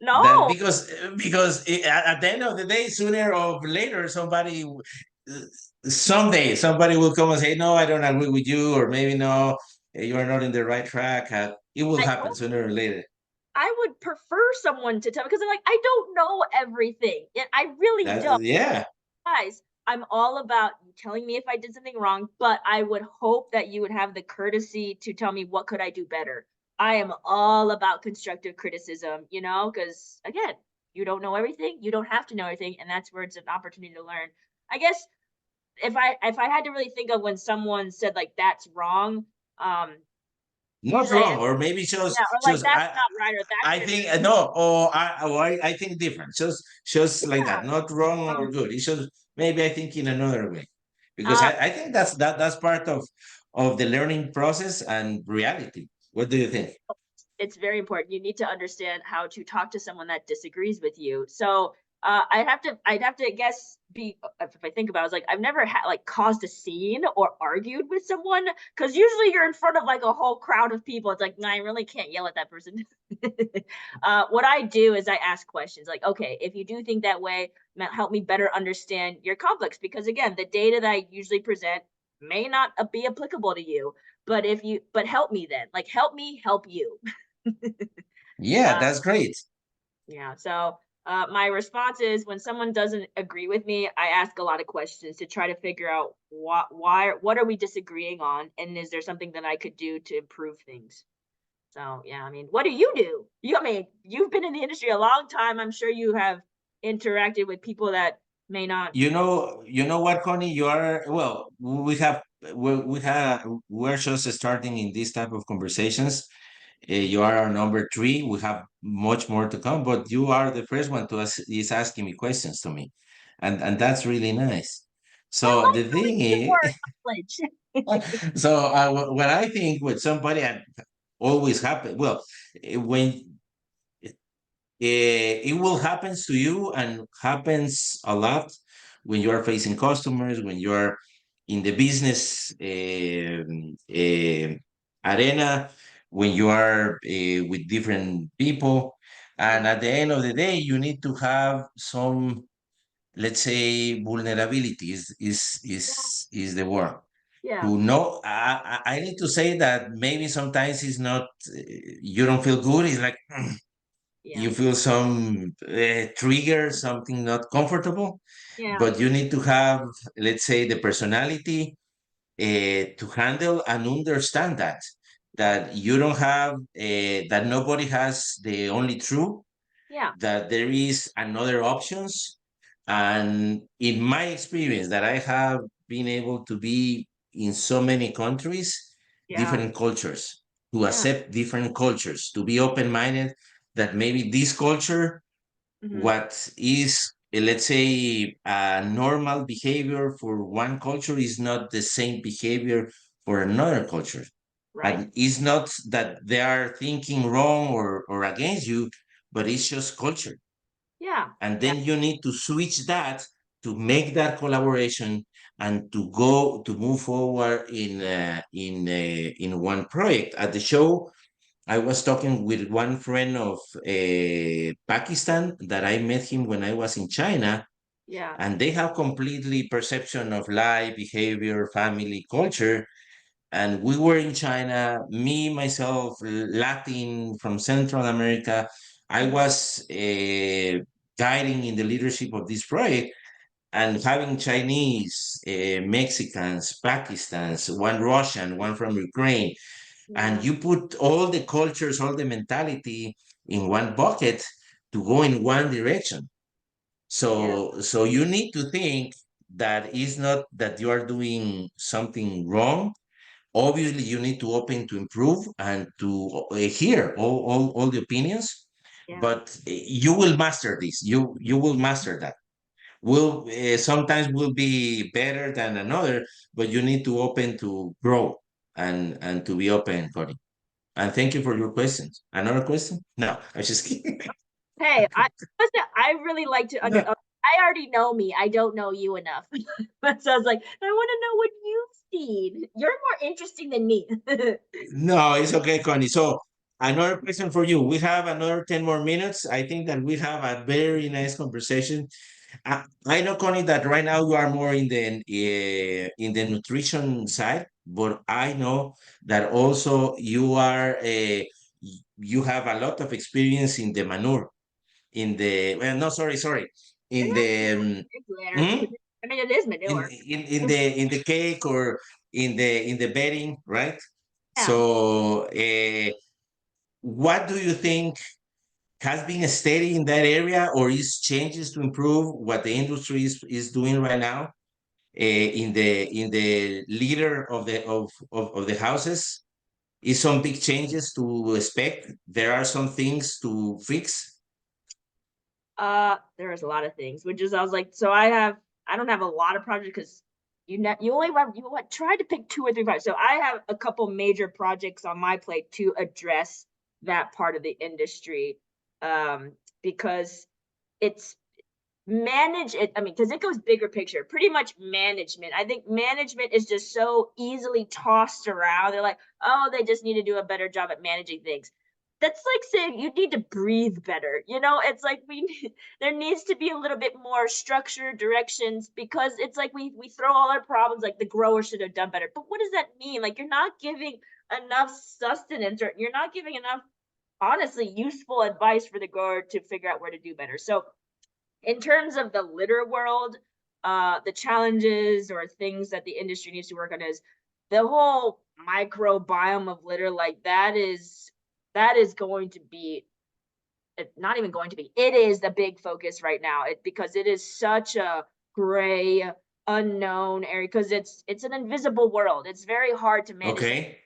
That No, because at the end of the day, sooner or later, someday somebody will come and say, "No, I don't agree with you," or maybe no, you are not in the right track. It will I happen sooner or later. I would prefer someone to tell me because I'm like, I don't know everything. And I really don't. Yeah, Guys, I'm all about you telling me if I did something wrong, but I would hope that you would have the courtesy to tell me what could I do better. I am all about constructive criticism, you know, because again, you don't know everything, you don't have to know everything, and that's where it's an opportunity to learn. I guess if I had to really think of when someone said like that's wrong, not usually wrong, or maybe yeah, or like shows. that's not right or that's I your think no, or I think different. Shows like yeah. that, not wrong or Um, good. It shows maybe I think in another way, because uh, I think that's part of the learning process and reality. What do you think? it's very important. You need to understand how to talk to someone that disagrees with you. So I'd have to I guess be if I think about it, I was like I've never had like caused a scene or argued with someone because usually you're in front of like a whole crowd of people. It's like, nah, I really can't yell at that person. What I do is I ask questions like, okay, if you do think that way, help me better understand your conflicts because again, the data that I usually present may not be applicable to you but help me then like help me help you. Yeah, uh, that's great. yeah. So my response is when someone doesn't agree with me, I ask a lot of questions to try to figure out what are we disagreeing on, and is there something that I could do to improve things. So yeah, I mean, what do you do? I mean, you've been in the industry a long time. I'm sure you have interacted with people that may not. You know what, Connie? You are well. We're just starting in this type of conversations. You are our number three. We have much more to come, but you are the first one to is asking me questions to me, and that's really nice. I So like the knowing thing more is, knowledge. so what I think with somebody and always happen. Well, when it will happens to you and happens a lot when you are facing customers, when you are in the business arena, when you are with different people, Yeah, and at the end of the day you need to have some, let's say, vulnerability is the word yeah, to know. I need to say that maybe sometimes it's not you don't feel good. It's like yeah, you feel some trigger, something not comfortable, yeah, but you need to have, let's say, the personality to handle and understand that you don't have that nobody has the only truth, yeah, that there is another options. And in my experience that I have been able to be in so many countries, yeah, different cultures, to yeah. accept different cultures, to be open-minded, that maybe this culture, Hmm. what is let's say a normal behavior for one culture is not the same behavior for another culture. Right. And it's not that they are thinking wrong or against you, but it's just culture. Yeah, And yeah, then you need to switch that to make that collaboration and to go to move forward in one project. At the show, I was talking with one friend of Pakistan that I met him when I was in China, yeah. and they have completely perception of life, behavior, family, culture. And we were in China, me, myself, Latin from Central America. I Hmm. was guiding in the leadership of this project and having Chinese, Mexicans, Pakistans, one Russian, one from Ukraine, and Yeah, you put all the cultures, all the mentality in one bucket to go in one direction. yeah, So you need to think that it's not that you are doing something wrong. Obviously, you need to open to improve and to hear all the opinions, yeah, but you will master this. You will master that. Will sometimes will be better than another, but you need to open to grow and to be open, Cody. And thank you for your questions. Another question? No, I'm just kidding. hey, I really like to under. I already know me. I don't know you enough. But so I was like, I want to know what you've seen. You're more interesting than me. No, it's okay, Connie. So another question for you. We have another 10 more minutes. I think that we have a very nice conversation. I know, Connie, that right now you are more in the nutrition side, but I know that also you are you have a lot of experience in the manure, in the well, no, sorry, in the Glitter. hmm? I mean, it is manure. In the cake or in the bedding, right? Yeah. So, what do you think has been steady in that area, or is changes to improve what the industry is doing right now in the leader of of the houses? Is some big changes to expect? There are some things to fix. There is a lot of things, which is I was like, so I don't have a lot of projects because you only have you what tried to pick two or three projects. So I have a couple major projects on my plate to address that part of the industry, because it's manage it. I mean, because it goes bigger picture, pretty much management. I think management is just so easily tossed around. They're like, oh, they just need to do a better job at managing things. That's like saying you need to breathe better. It's like there needs to be a little bit more structure, directions, because it's like we throw all our problems like the grower should have done better. But what does that mean? Like you're not giving enough sustenance, or you're not giving enough honestly useful advice for the grower to figure out where to do better. So In terms of the litter world, the challenges or things that the industry needs to work on is the whole microbiome of litter. Like that is going to be not even going to be. It is the big focus right now. Because it is such a gray, unknown area because it's an invisible world. It's very hard to manage that. Okay.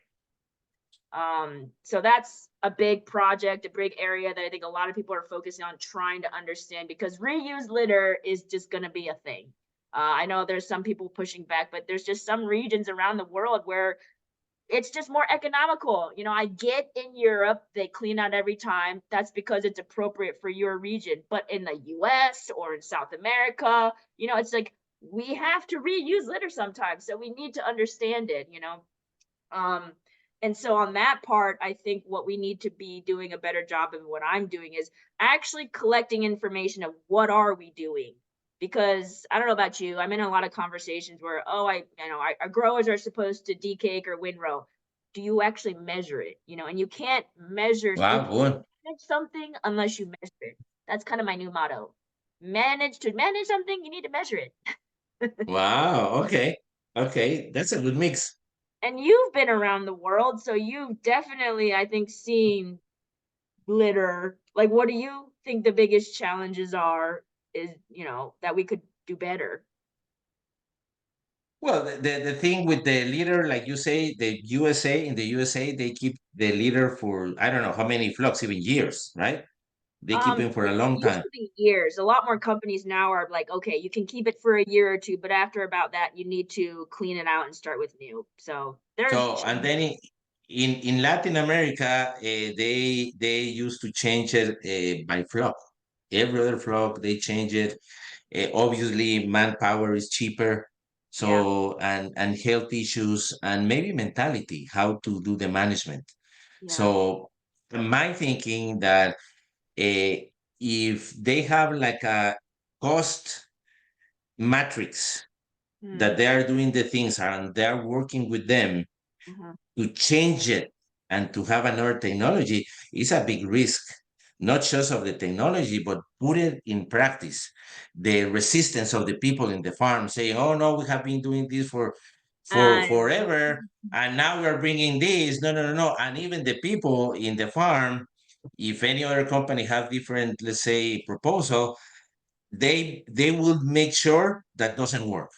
So that's a big project, a big area that I think a lot of people are focusing on trying to understand because reused litter is just going to be a thing. I know there's some people pushing back, but there's just some regions around the world where it's just more economical. I get in Europe, they clean out every time. That's because it's appropriate for your region. But in the US or in South America, it's like we have to reuse litter sometimes. So we need to understand it. Um, and so on that part, I think what we need to be doing a better job of what I'm doing is actually collecting information of what are we doing. Because I don't know about you, I'm in a lot of conversations where, oh, our growers are supposed to decake or windrow. Do you actually measure it? And you can't measure, you Wow, can't good. manage something unless you measure it. That's kind of my new motto. To manage something, you need to measure it. Wow. Okay. Okay. That's a good mix. And you've been around the world, so you've definitely, I think, seen litter. Like, what do you think the biggest challenges are? Is that we could do better? Well, the thing with the leader, like you say, in the USA, they keep the leader for, I don't know how many flocks, even years, right? They keep him for a It long used time. to be years. A lot more companies now are like, okay, you can keep it for a year or two, but after about that, you need to clean it out and start with new. So there's So, and then in Latin America, they used to change it by flock. Every other flock, they change it. Obviously, manpower is cheaper. yeah, So, and health issues and maybe mentality, how to do the management. yeah. So, my thinking that if they have like a cost matrix Mm, that they are doing the things and they are working with them mhm. to change it and to have another technology is a big risk, not just of the technology, but put it in practice. The resistance of the people in the farm saying, "Oh no, we have been doing this for I know. forever, and now we are bringing this." No, no, no, no. And even the people in the farm, if any other company have different, let's say, proposal, they will make sure that doesn't work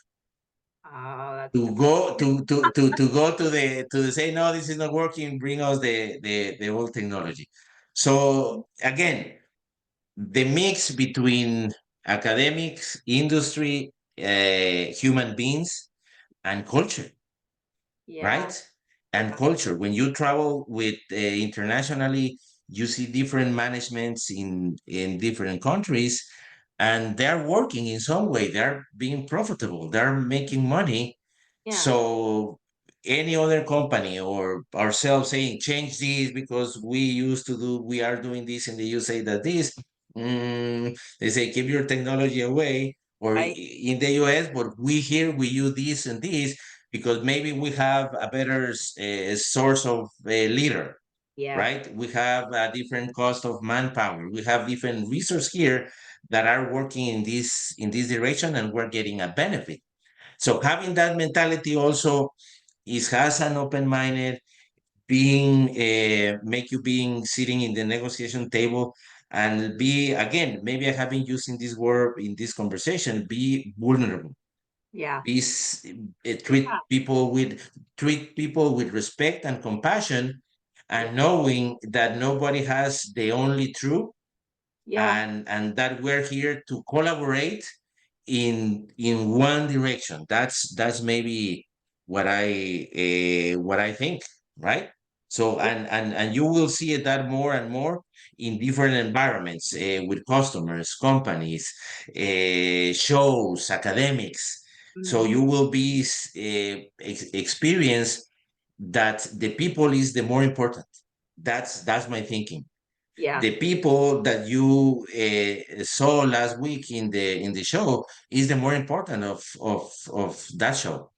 Oh, that's to good. go to go to the say no, this is not working, bring us the old technology. So again, the mix between academics, industry, human beings, and culture, Yeah, right? And yeah, culture. When you travel with internationally, you see different managements in different countries, and they're working in some way. They're being profitable. They're making money. yeah. So any other company or ourselves saying change this because we are doing this and you say that this, they say keep your technology away or I in the US, but we here we use this and this because maybe we have a better source of leader, yeah, right? We have a different cost of manpower. We have different resources here that are working in this direction, and we're getting a benefit. So having that mentality also is has an open minded being make you being sitting in the negotiation table and be again maybe I have been using this word in this conversation be vulnerable yeah, be yeah, treat people with respect and compassion and yeah, knowing that nobody has the only truth yeah, and that we're here to collaborate in one direction. That's maybe what I think, right? So yeah. and you will see that more and more in different environments with customers, companies, shows, academics. So Mhm. you will be experience that the people is the more important. That's my thinking. Yeah, The people that you saw last week in the show is the more important of that show.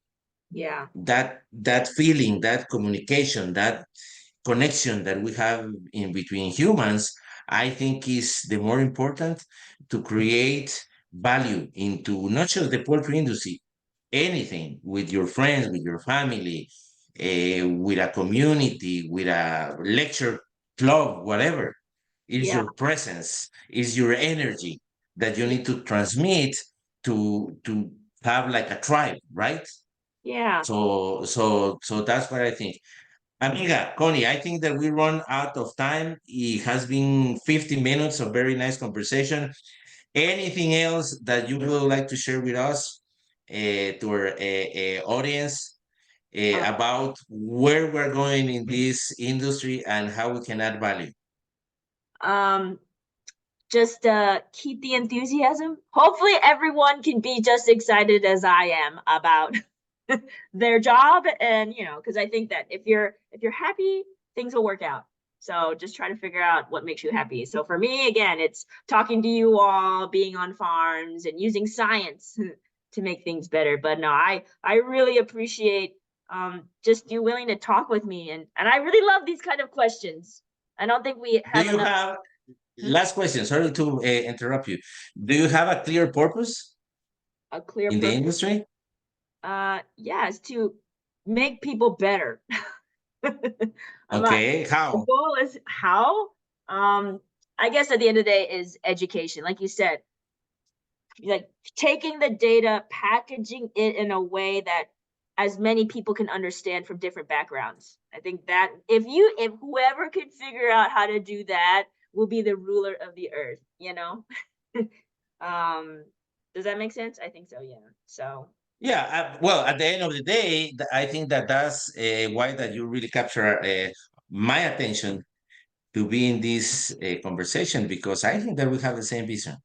yeah, That feeling, that communication, that connection that we have in between humans I think is the more important to create value into not just the poultry industry, anything with your friends, with your family, with a community, with a lecture club, whatever. Is Yeah. your presence, is your energy that you Yeah. need to transmit to have like a tribe, right? Yeah. So that's what I think. Amiga, Connie, I think that we run out of time. It has been 50 minutes of very nice conversation. Anything else that you would like to share with us, to our audience, Uh, about where we're going in this industry and how we can add value? um, just keep the enthusiasm. Hopefully everyone can be just excited as I am about their job, and because I think that if you're happy, things will work out. So just try to figure out what makes you happy. So for me, again, it's talking to you all, being on farms, and using science to make things better. But no, I really appreciate just you willing to talk with me, and I really love these kind of questions. I don't think we Do have you enough. have, Hmm? last question, sorry to interrupt you. Do you have a clear purpose A clear in the purpose. industry? Yeah, is to make people better. Okay, The how? goal is how. Um, I guess at the end of the day is education. Like you said, like taking the data, packaging it in a way that as many people can understand from different backgrounds. I think that if whoever could figure out how to do that will be the ruler of the earth, you know? um, does that make sense? I think so, yeah. So Yeah, well, at the end of the day, I think that that's why that you really capture my attention to be in this conversation, because I think that we have the same vision.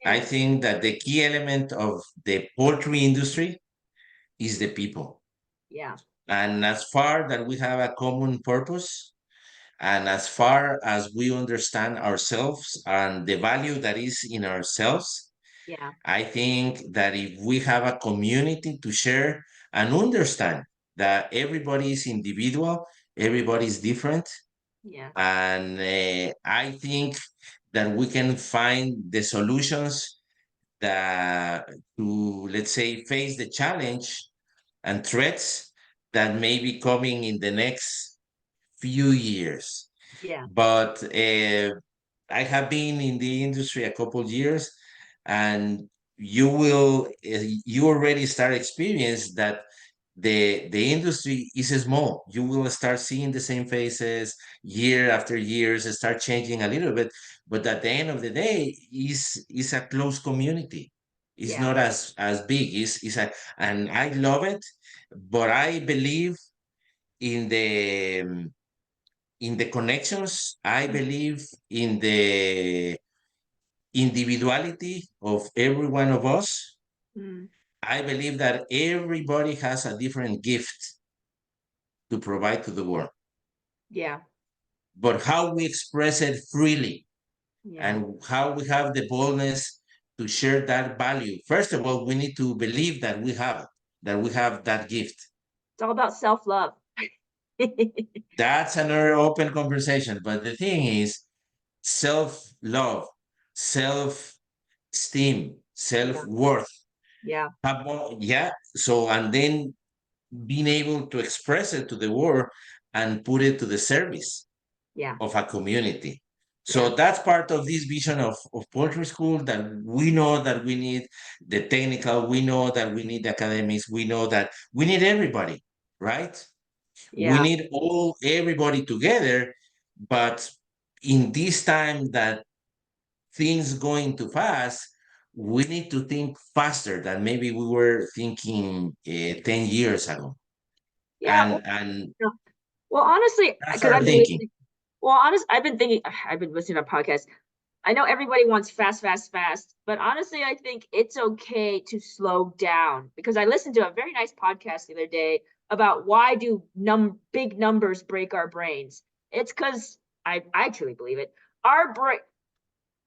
I yeah, think that the key element of the poultry industry is the people. yeah, And as far that we have a common purpose, and as far as we understand ourselves and the value that is in ourselves, yeah, I think that if we have a community to share and understand that everybody is individual, everybody is different, yeah, and I think that we can find the solutions that to, let's say, face the challenge and threats that may be coming in the next few years. yeah, But I have been in the industry a couple years, and you already start experience that the industry is small. You will start seeing the same faces year after years, start changing a little bit, but at the end of the day, is a close community. It's yeah, not as big. Is a and I love it, but I believe in the connections. I mm, believe in the individuality of every one of us. mm, I believe that everybody has a different gift to provide to the world, yeah, but how we express it freely yeah. and how we have the boldness to share that value. First of all, we need to believe that we have it, that we have that gift. It's all about self-love. That's another open conversation. But the thing is, self love, self esteem, Yeah, self worth. yeah, Yeah. So, and then being able to express it to the world and put it to the service yeah, of a community. yeah, So that's part of this vision of poultry school, that we know that we need the technical, we know that we need the academics, we know that we need everybody, right? We yeah, need everybody together, but in this time that things going too fast, we need to think faster than maybe we were thinking 10 years ago. yeah. And Yeah. Well, honestly, that's because our I've been thinking. listening. I've been thinking. I've been listening to podcasts. I know everybody wants fast, fast, fast, but honestly, I think it's okay to slow down because I listened to a very nice podcast the other day about why do big numbers break our brains. It's because I truly believe it. Our brain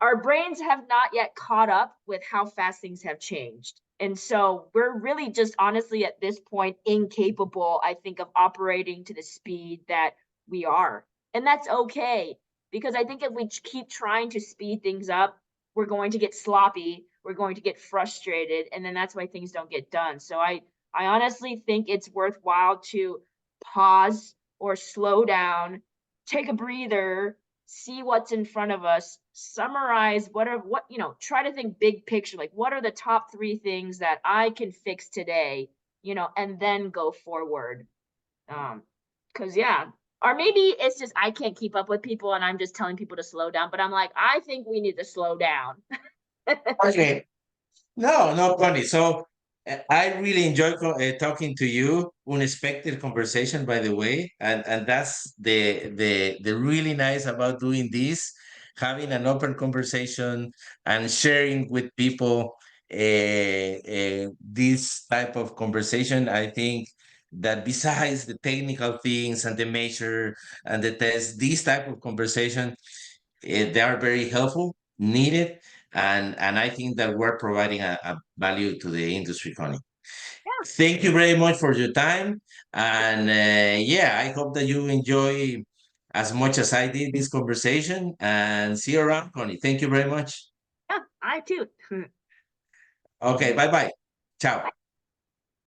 our brains have not yet caught up with how fast things have changed. And so we're really just honestly at this point incapable, I think, of operating to the speed that we are. And that's okay. because I think if we keep trying to speed things up, we're going to get sloppy, we're going to get frustrated, and then that's why things don't get done. So I honestly think it's worthwhile to pause or slow down, take a breather, see what's in front of us, summarize what try to think big picture, like what are the top 3 things that I can fix today, and then go forward. Cause yeah. Or maybe it's just I can't keep up with people and I'm just telling people to slow down, but I'm like, I think we need to slow down. Okay. No, no, Connie. So I really enjoy talking to you. Unexpected conversation, by the way, and that's the really nice about doing this, having an open conversation and sharing with people this type of conversation. I think that besides the technical things and the measure and the test, this type of conversation they are very helpful, needed, and I think that we're providing a value to the industry, Connie. Yeah. Thank you very much for your time, and yeah, I hope that you enjoy as much as I did this conversation. And see you around, Connie. Thank you very much. Yeah, I too. Okay, bye bye. Ciao.